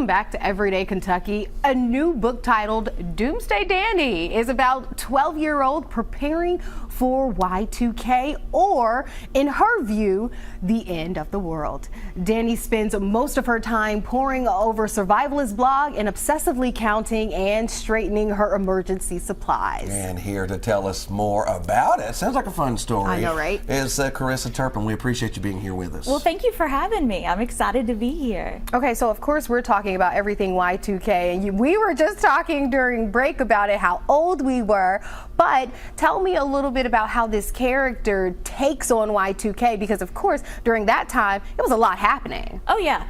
Welcome back to Everyday Kentucky. A new book titled Doomsday Dani is about 12-year-old preparing for Y2K, or in her view, the end of the world. Dani spends most of her time poring over survivalist blog and obsessively counting and straightening her emergency supplies. And here to tell us more about it, sounds like a fun story. I know, right? Is Carissa Turpin. We appreciate you being here with us. Well, thank you for having me. I'm excited to be here. Okay, so of course we're talking about everything Y2K, and we were just talking during break about it, how old we were, but tell me a little bit about how this character takes on Y2K, because of course during that time it was a lot happening. Oh yeah.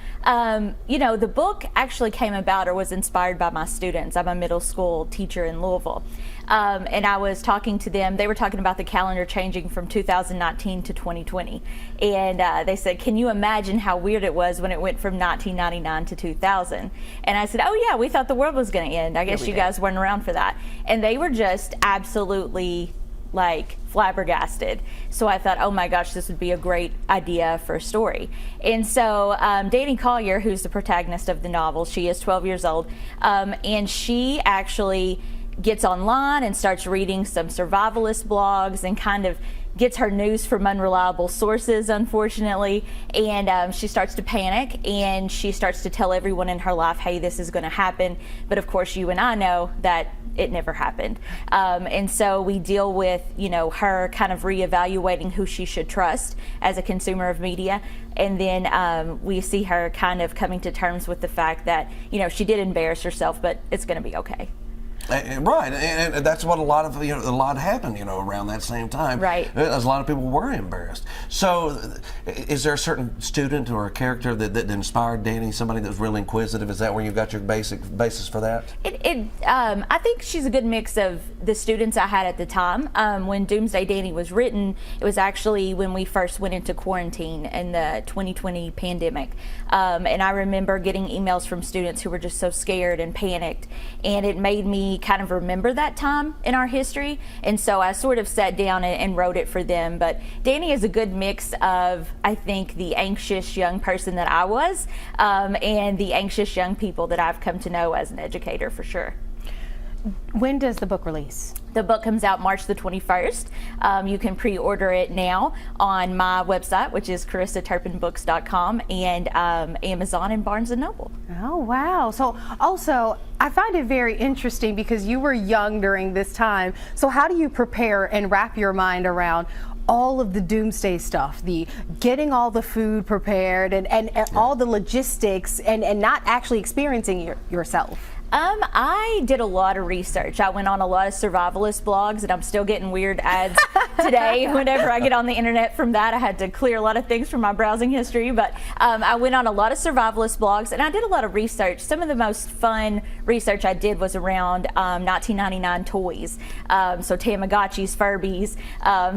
You know, the book actually came about or was inspired by my students. I'm a middle school teacher in Louisville. And I was talking to them. They were talking about the calendar changing from 2019 to 2020. And they said, can you imagine how weird it was when it went from 1999 to 2000? And I said, oh yeah, we thought the world was going to end. I guess you guys weren't around for that. And they were just absolutely like flabbergasted. So I thought, oh my gosh, this would be a great idea for a story. And so Dani Collier, who's the protagonist of the novel, she is 12 years old, and she actually gets online and starts reading some survivalist blogs and kind of gets her news from unreliable sources, unfortunately, and she starts to panic, and she starts to tell everyone in her life, hey, this is going to happen. But of course you and I know that it never happened. And so we deal with, you know, her kind of reevaluating who she should trust as a consumer of media. And then we see her kind of coming to terms with the fact that, you know, she did embarrass herself, but it's going to be okay. Right, and that's what a lot happened, you know, around that same time. Right. As a lot of people were embarrassed. So, is there a certain student or a character that inspired Dani? Somebody that was really inquisitive? Is that where you got your basis for that? I think she's a good mix of the students I had at the time. When Doomsday Dani was written, it was actually when we first went into quarantine in the 2020 pandemic, and I remember getting emails from students who were just so scared and panicked, and it made me kind of remember that time in our history, and so I sort of sat down and wrote it for them. But Dani is a good mix of, I think, the anxious young person that I was, and the anxious young people that I've come to know as an educator, for sure. When does the book release? The book comes out March the 21st. You can pre-order it now on my website, which is CarissaTurpinBooks.com, and Amazon and Barnes & Noble. Oh, wow. So also, I find it very interesting because you were young during this time. So how do you prepare and wrap your mind around all of the doomsday stuff, the getting all the food prepared and all the logistics and not actually experiencing yourself? I did a lot of research. I went on a lot of survivalist blogs, and I'm still getting weird ads today. Whenever I get on the internet from that, I had to clear a lot of things from my browsing history. But I went on a lot of survivalist blogs, and I did a lot of research. Some of the most fun research I did was around 1999 toys. So Tamagotchis, Furbies,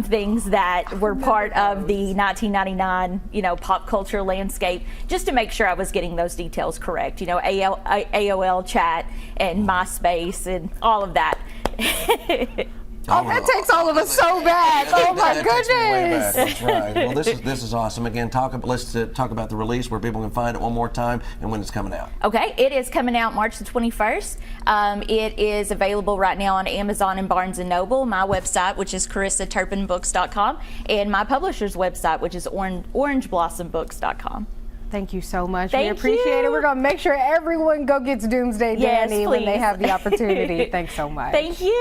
things that were part of the 1999, you know, pop culture landscape, just to make sure I was getting those details correct. You know, AOL chat and MySpace and all of that. Oh, that takes all of us so back. Oh my goodness. That's right. Well, this is awesome. Again, let's talk about the release, where people can find it one more time, and when it's coming out. Okay, it is coming out March the 21st. It is available right now on Amazon and Barnes & Noble, my website, which is CarissaTurpinBooks.com, and my publisher's website, which is OrangeBlossomBooks.com. Thank you so much. Thank we appreciate you. it. We're going to make sure everyone go gets Doomsday Yes, Dani when they please. have the opportunity. Thanks so much. Thank you.